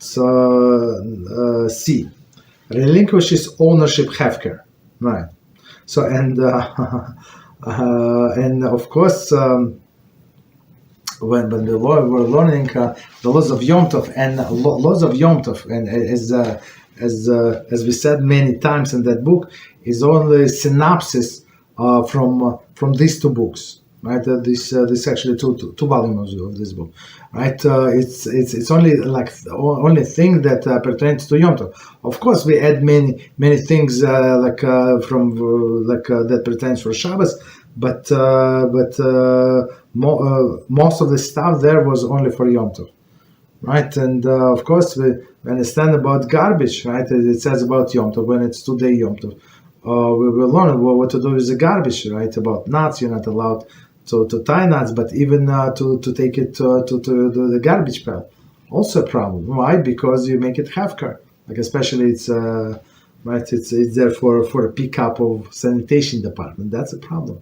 So C, relinquishes ownership hefker, right? So and and of course. When we were learning the laws of Yom Tov and laws of Yom Tov, and as we said many times in that book, is only synopsis from these two books, right? This actually two volumes of this book, right? It's only like only thing that pertains to Yom Tov. Of course, we add many things that pertains for Shabbos, but most of the stuff there was only for Yom Tov, right? And of course, we understand about garbage, right? It says about Yom Tov when it's 2-day Yom Tov. We will learn what to do with the garbage, right? About nuts, you're not allowed to tie nuts, but even to take it to the garbage pail, also a problem. Why? Because you make it hefker, like especially it's right. It's there for a pickup of sanitation department. That's a problem.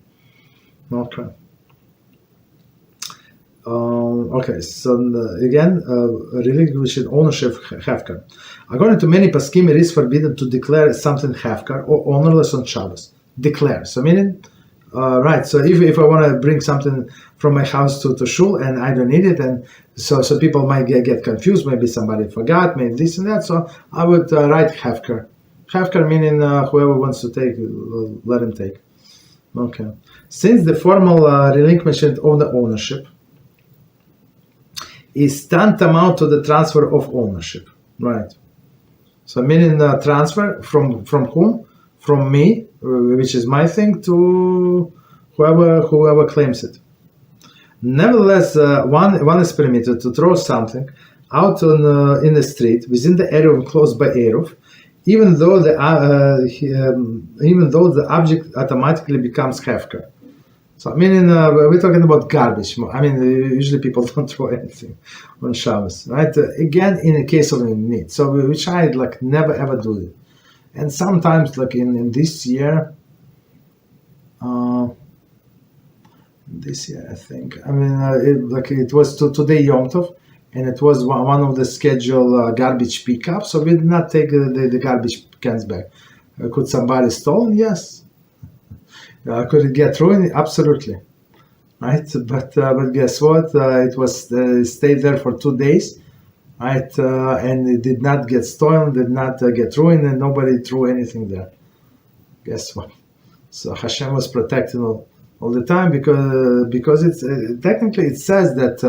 Okay. Okay, so again, relinquishing ownership hefker. According to many paskim, it is forbidden to declare something hefker or ownerless on Shabbos. Declare. So meaning, right. So if I want to bring something from my house to shul and I don't need it, and so people might get confused. Maybe somebody forgot, maybe this and that. So I would write hefker. Hefker meaning whoever wants to take, let him take. Okay. Since the formal relinquishment of the ownership is tantamount to the transfer of ownership, right? So meaning transfer from whom? From me, which is my thing, to whoever claims it. Nevertheless, one is permitted to throw something out in the street within the area enclosed by Eruv, even though the object automatically becomes hefker. So meaning we're talking about garbage. I mean, usually people don't throw anything on Shabbos, right? Again, in a case of need. So we try like never ever do it. And sometimes, like in this year, I think. I mean, it was today Yom Tov, and it was one of the scheduled garbage pickups. So we did not take the garbage cans back. Could somebody stole? Yes. Could it get ruined? Absolutely, right? But guess what? It was stayed there for 2 days, right? And it did not get stolen, did not get ruined, and nobody threw anything there. Guess what? So HaShem was protecting all the time because it's technically it says that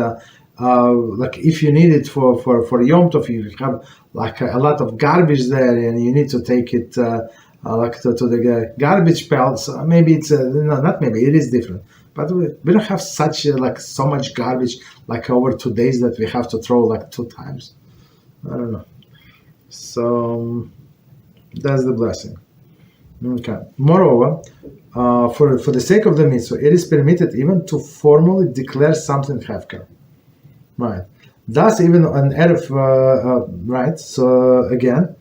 like if you need it for Yom Tov, you have like a lot of garbage there, and you need to take it. Like to the garbage pail. So maybe it's no, not maybe it is different, but we don't have such like so much garbage like over 2 days that we have to throw like 2 times. I don't know. So that's the blessing. Okay. Moreover, for the sake of the mitzvah, it is permitted even to formally declare something hefker. Right. Thus, even an erev, right. So again,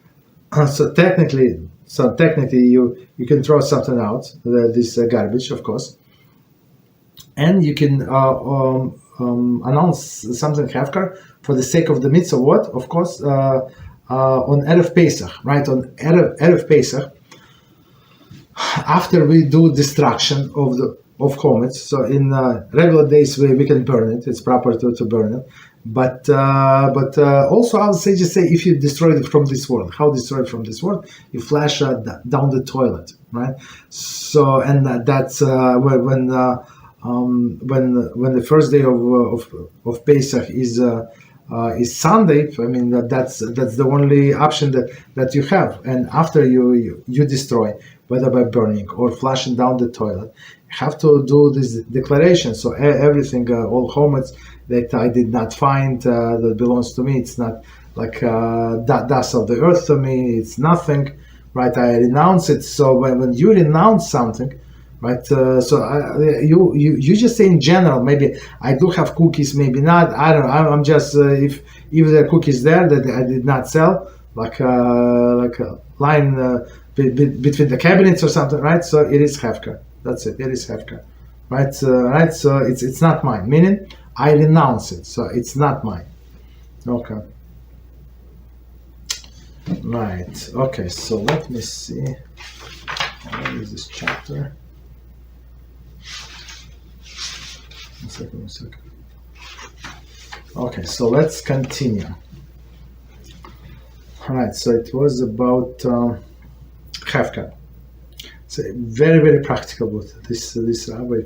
so technically. So technically, you can throw something out, this garbage, of course, and you can announce something hefker for the sake of the mitzvah. What? Of course, on Erev Pesach, right? On Erev Pesach, after we do destruction of Chometz. So in regular days we can burn it. It's proper to burn it. But also I'll say if you destroy it from this world, how destroy it from this world? You flash down the toilet, right? So and that's when the first day of Pesach is Sunday. I mean that's the only option that you have. And after you destroy, whether by burning or flushing down the toilet, you have to do this declaration. So everything, all Chometz that I did not find that belongs to me, it's not like dust of the earth to me, it's nothing, right? I renounce it. So when you renounce something, right? You just say in general, maybe I do have cookies, maybe not. I don't know. I'm just if there are cookies there that I did not sell, like a line between the cabinets or something, right? So it is hefker. That's it. It is hefker, right? Right. So it's not mine. Meaning I renounce it. So it's not mine. Okay. Right. Okay. So let me see. What is this chapter? One second. Okay. So let's continue. All right. So it was about Hefker. So very, very practical. But this Rabbi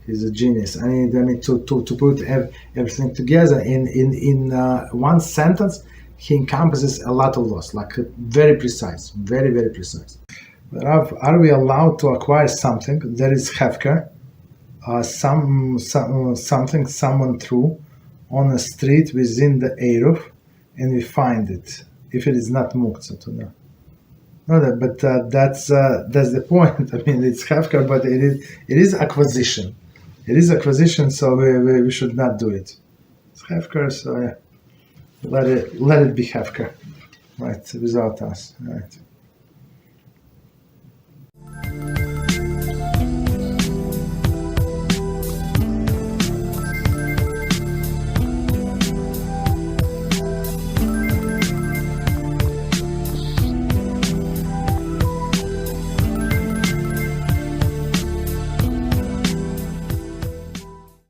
is a genius. I mean to put everything together in one sentence. He encompasses a lot of laws, like very precise, very, very precise. Rav, are we allowed to acquire something that is hefker, something someone threw on a street within the Eruv, and we find it, if it is not muktzah to know? No, but that's the point. I mean, it's hefker, but it is acquisition. It is acquisition, so we should not do it. It's hefker, so yeah. Let it be hefker, right? Without us, right?